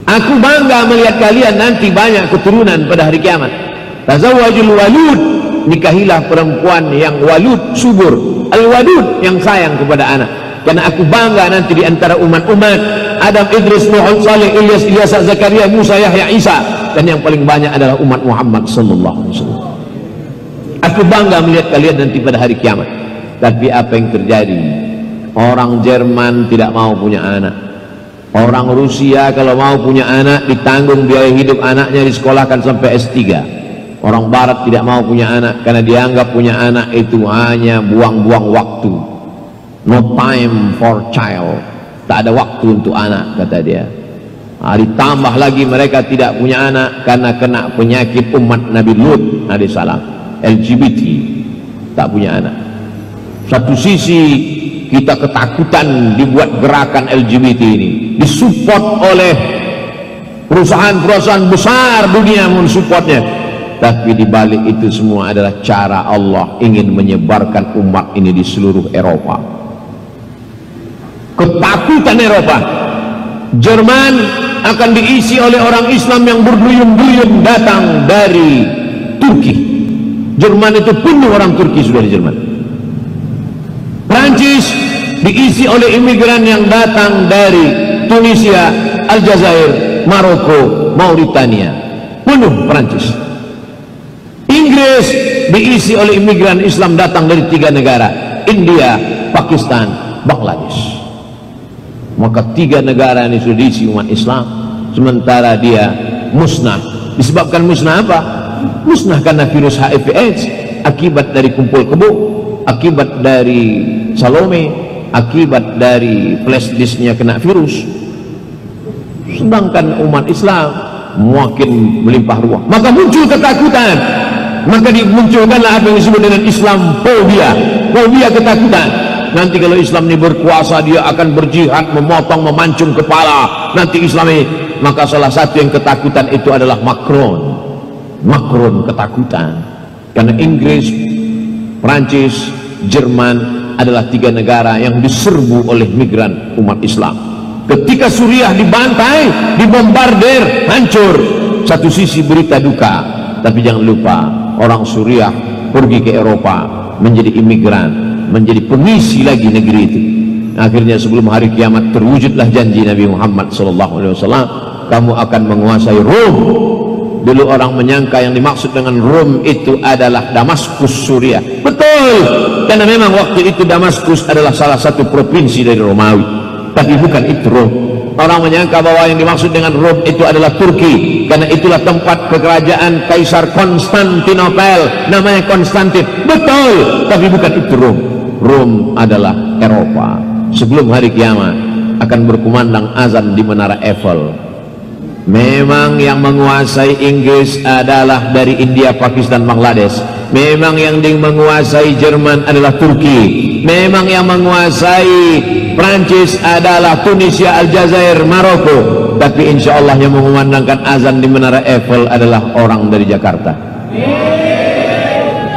Aku bangga melihat kalian nanti banyak keturunan pada hari kiamat. Tazawwajul walud, nikahilah perempuan yang walud, subur, al-wadud, yang sayang kepada anak. Karena aku bangga nanti di antara umat-umat Adam, Idris, Nuh, Saleh, Ilyas, Ilyasa, Zakaria, Musa, Yahya, Isa, dan yang paling banyak adalah umat Muhammad sallallahu alaihi wasallam. Aku bangga melihat kalian nanti pada hari kiamat. Tapi apa yang terjadi? Orang Jerman tidak mau punya anak. Orang Rusia kalau mau punya anak ditanggung biaya hidup anaknya, disekolahkan sampai S3. Orang Barat tidak mau punya anak karena dianggap punya anak itu hanya buang-buang waktu. No time for child. Tak ada waktu untuk anak, kata dia. Ditambah lagi mereka tidak punya anak karena kena penyakit umat Nabi Lut alaihissalam, LGBT, tak punya anak. Satu sisi kita ketakutan dibuat gerakan LGBT ini, disupport oleh perusahaan-perusahaan besar dunia mensupportnya, tapi dibalik itu semua adalah cara Allah ingin menyebarkan umat ini di seluruh Eropa. Ketakutan Eropa. Jerman akan diisi oleh orang Islam yang berduyun-duyun datang dari Turki. Jerman itu penuh orang Turki sudah di Jerman. Prancis diisi oleh imigran yang datang dari Tunisia, Aljazair, Maroko, Mauritania, penuh Prancis. Inggris diisi oleh imigran Islam datang dari 3 negara, India, Pakistan, Bangladesh. Maka 3 negara ini sudah diisi umat Islam, sementara dia musnah. Disebabkan musnah apa? Musnah karena virus HIV/AIDS, akibat dari kumpul kebo, akibat dari Salome, akibat dari flash disknya kena virus. Sedangkan umat Islam makin melimpah ruah, maka muncul ketakutan. Maka dimunculkanlah apa yang disebut dengan Islam fobia, fobia ketakutan. Nanti kalau Islam ini berkuasa, dia akan berjihad, memotong, memancung kepala nanti Islam ini. Maka salah satu yang ketakutan itu adalah Macron. Macron ketakutan karena Inggris, Prancis, Jerman adalah 3 negara yang diserbu oleh migran umat Islam. Ketika Suriah dibantai, dibombardir, hancur, satu sisi berita duka, tapi jangan lupa orang Suriah pergi ke Eropa menjadi imigran, menjadi pengisi lagi negeri itu. Akhirnya sebelum hari kiamat terwujudlah janji Nabi Muhammad SAW, kamu akan menguasai Rom. Dulu orang menyangka yang dimaksud dengan Rom itu adalah Damaskus, Suriah. Betul, karena memang waktu itu Damaskus adalah salah satu provinsi dari Romawi, tapi bukan itu Rom. Orang menyangka bahwa yang dimaksud dengan Rom itu adalah Turki, karena itulah tempat kekerajaan Kaisar Konstantinopel, namanya Konstantin. Betul, tapi bukan itu Rom. Rom adalah Eropa. Sebelum hari kiamat akan berkumandang azan di Menara Eiffel. Memang yang menguasai Inggris adalah dari India, Pakistan, Bangladesh. Memang yang menguasai Jerman adalah Turki. Memang yang menguasai Prancis adalah Tunisia, Aljazair, Maroko. Tapi insya Allah yang mengumandangkan azan di Menara Eiffel adalah orang dari Jakarta.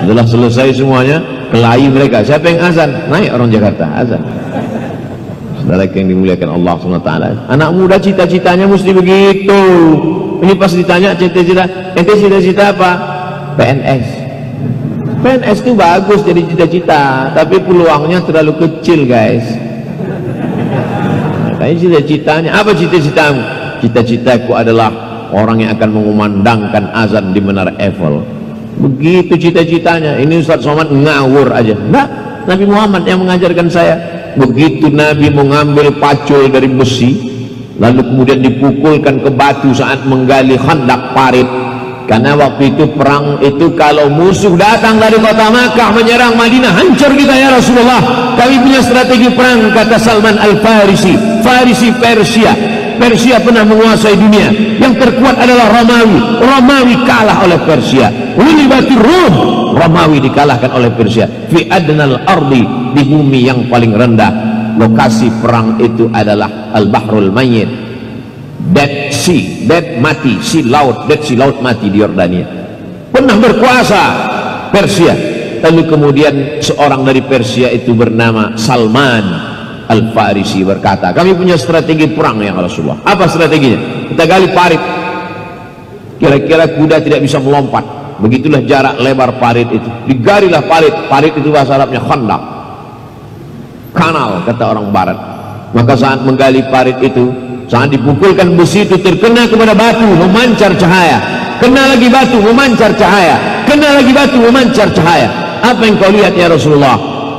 Setelah selesai semuanya, kelahi mereka. Siapa yang azan? Naik orang Jakarta, azan. Saudara yang dimuliakan Allah SWT, anak muda cita-citanya mesti begitu. Ini pas ditanya cita-cita, ente cita-cita apa? PNS. PNS itu bagus jadi cita-cita, tapi peluangnya terlalu kecil guys. Makanya cita-citanya, apa cita-citamu? Cita-citaku adalah orang yang akan mengumandangkan azan di Menara Eiffel. Begitu cita-citanya. Ini Ustaz Somad ngawur aja. Enggak, Nabi Muhammad yang mengajarkan saya. Begitu Nabi mengambil pacul dari besi, lalu kemudian dipukulkan ke batu saat menggali khandak parit. Karena waktu itu perang itu kalau musuh datang dari kota Makkah menyerang Madinah, hancur kita ya Rasulullah. Kami punya strategi perang, kata Salman Al-Farisi. Farisi Persia. Persia pernah menguasai dunia. Yang terkuat adalah Romawi. Romawi kalah oleh Persia. Ulibatir Rum. Romawi dikalahkan oleh Persia. Fi adnal ardi, di bumi yang paling rendah. Lokasi perang itu adalah Al-Bahrul Mayyit, Dead Sea, Dead mati, Sea Laut, Dead Sea Laut mati di Yordania. Pernah berkuasa Persia. Lalu kemudian seorang dari Persia itu bernama Salman Al-Farisi berkata, kami punya strategi perang ya Rasulullah. Apa strateginya? kita gali parit, kira-kira kuda tidak bisa melompat, begitulah jarak lebar parit itu. Digalilah parit itu bahasa Arabnya khandak, kanal kata orang barat. Maka saat menggali parit itu, saat dipukulkan besi itu terkena kepada batu, memancar cahaya, kena lagi batu, memancar cahaya, kena lagi batu, memancar cahaya. Apa yang kau lihat ya Rasulullah?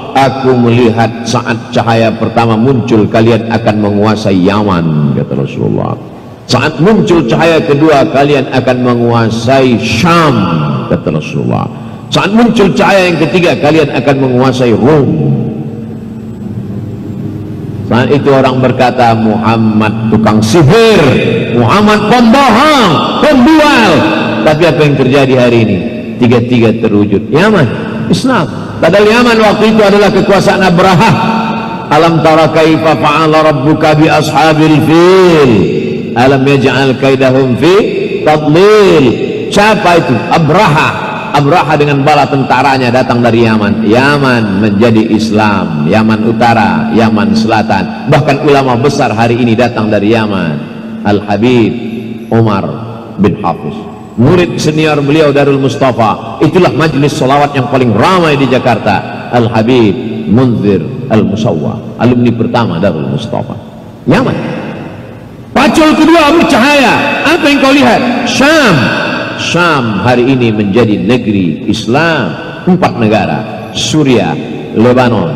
Aku melihat saat cahaya pertama muncul, kalian akan menguasai Yaman, kata Rasulullah. Saat muncul cahaya kedua, kalian akan menguasai Syam, kata Rasulullah. Saat muncul cahaya yang ketiga, kalian akan menguasai Rom. Saat itu orang berkata, Muhammad tukang sihir, Muhammad pembohong, pembual. Tapi apa yang terjadi hari ini? Tiga-tiga terwujud. Yaman, Islam. Padahal Yaman waktu itu adalah kekuasaan Abraha. Alam tara kaifa fa'ala rabbuka bi ashabil fil, alam yaj'al kaidahum fi tadlil. Siapa itu? Abraha. Abraha dengan bala tentaranya datang dari Yaman. Yaman menjadi Islam, Yaman Utara, Yaman Selatan. Bahkan ulama besar hari ini datang dari Yaman. Al-Habib Umar bin Hafiz, murid senior beliau Darul Mustafa. Itulah majlis salawat yang paling ramai di Jakarta. Al-Habib Munzir Al-Musawwa, alumni pertama Darul Mustafa, Yaman. Pacul kedua bercahaya. Apa yang kau lihat? Syam. Syam hari ini menjadi negeri Islam. 4 negara, Suria, Lebanon,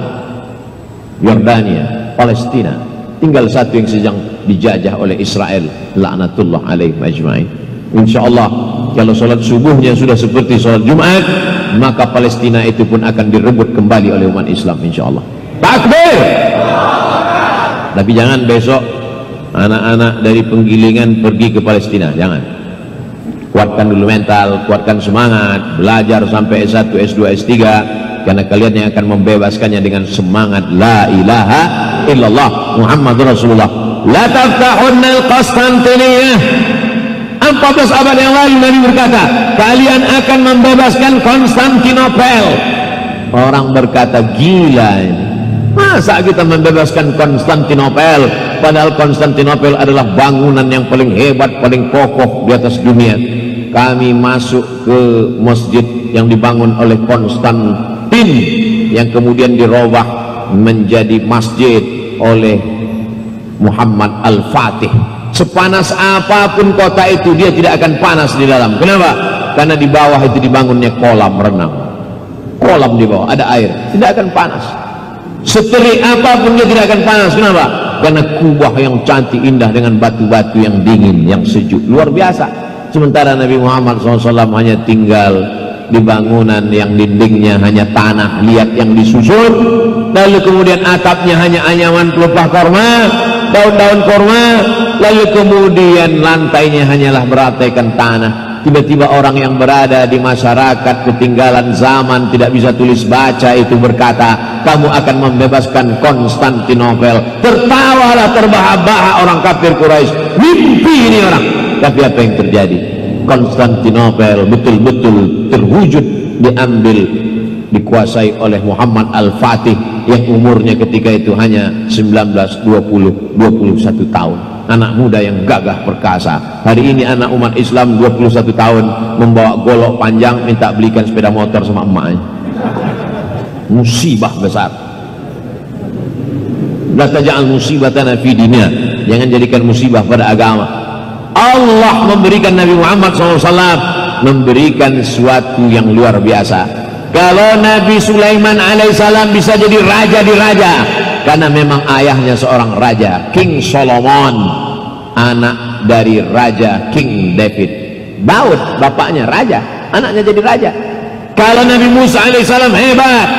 Yordania, Palestina. Tinggal satu yang sedang dijajah oleh Israel, laknatullah alaihim ajma'in. InsyaAllah kalau sholat subuhnya sudah seperti sholat Jumat, maka Palestina itu pun akan direbut kembali oleh umat Islam, insyaAllah. Takbir. Tapi jangan besok anak-anak dari penggilingan pergi ke Palestina, jangan. Kuatkan dulu mental, kuatkan semangat, belajar sampai S1, S2, S3, karena kalian yang akan membebaskannya dengan semangat la ilaha illallah Muhammadur Rasulullah. La taftahunna al-Qastantiniyah. 14 abad yang lalu Nabi berkata, kalian akan membebaskan Konstantinopel. Orang berkata, gila ini, masa kita membebaskan Konstantinopel, padahal Konstantinopel adalah bangunan yang paling hebat, paling kokoh di atas dunia. Kami masuk ke masjid yang dibangun oleh Konstantin, yang kemudian dirubah menjadi masjid oleh Muhammad Al-Fatih. Sepanas apapun kota itu, dia tidak akan panas di dalam. Kenapa? Karena di bawah itu dibangunnya kolam renang. Kolam di bawah, ada air, tidak akan panas. Seterik apapun dia tidak akan panas. Kenapa? Karena kubah yang cantik indah dengan batu-batu yang dingin, yang sejuk, luar biasa. Sementara Nabi Muhammad SAW hanya tinggal di bangunan yang dindingnya hanya tanah liat yang disusun, lalu kemudian atapnya hanya anyaman pelepah korma, daun-daun korma, lalu kemudian lantainya hanyalah berataikan tanah. Tiba-tiba orang yang berada di masyarakat ketinggalan zaman, tidak bisa tulis baca, itu berkata, kamu akan membebaskan Konstantinopel. Tertawalah terbahak-bahak orang kafir Quraisy. Mimpi ini orang. Tapi apa yang terjadi? Konstantinopel betul-betul terwujud, diambil, dikuasai oleh Muhammad Al-Fatih yang umurnya ketika itu hanya 19-21 tahun. Anak muda yang gagah perkasa. Hari ini anak umat Islam 21 tahun membawa golok panjang, minta belikan sepeda motor sama emaknya. Musibah besar. La taj'al musibatana fi dinina. Jangan jadikan musibah pada agama. Allah memberikan Nabi Muhammad SAW, memberikan sesuatu yang luar biasa. Kalau Nabi Sulaiman alaihissalam bisa jadi raja di raja, karena memang ayahnya seorang raja, King Solomon, anak dari raja King David. Daud bapaknya raja, anaknya jadi raja. Kalau Nabi Musa alaihissalam hebat,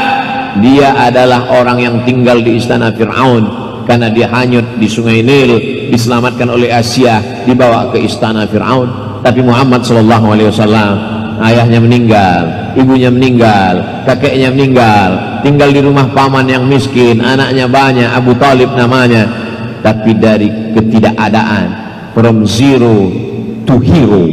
dia adalah orang yang tinggal di istana Fir'aun, karena dia hanyut di sungai Nil, diselamatkan oleh Asia, dibawa ke istana Fir'aun. Tapi Muhammad SAW, ayahnya meninggal, ibunya meninggal, kakeknya meninggal, tinggal di rumah paman yang miskin, anaknya banyak, Abu Talib namanya. Tapi dari ketidakadaan, from zero to hero,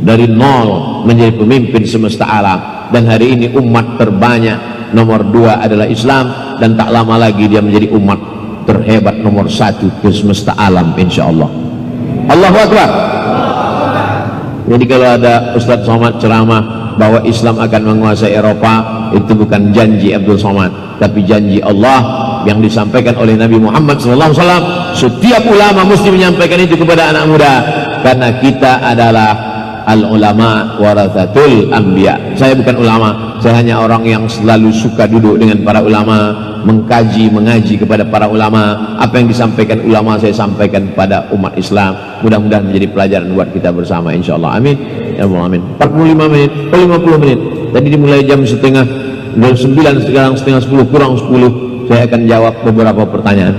dari nol menjadi pemimpin semesta alam. Dan hari ini umat terbanyak nomor 2 adalah Islam, dan tak lama lagi dia menjadi umat terhebat nomor 1 ke semesta alam, insya Allah. Allahu Akbar. Jadi kalau ada Ustadz Somad ceramah bahwa Islam akan menguasai Eropa, itu bukan janji Abdul Somad, tapi janji Allah yang disampaikan oleh Nabi Muhammad SAW. Setiap ulama mesti menyampaikan itu kepada anak muda, karena kita adalah al-ulama warathatul anbiya. Saya bukan ulama, saya hanya orang yang selalu suka duduk dengan para ulama, mengkaji, mengaji kepada para ulama. Apa yang disampaikan ulama saya sampaikan pada umat Islam. Mudah-mudahan menjadi pelajaran buat kita bersama, insyaallah. Amin ya Allah, amin. 45 menit, 50 menit. Tadi dimulai jam setengah 9, sekarang setengah 10 kurang 10. Saya akan jawab beberapa pertanyaan.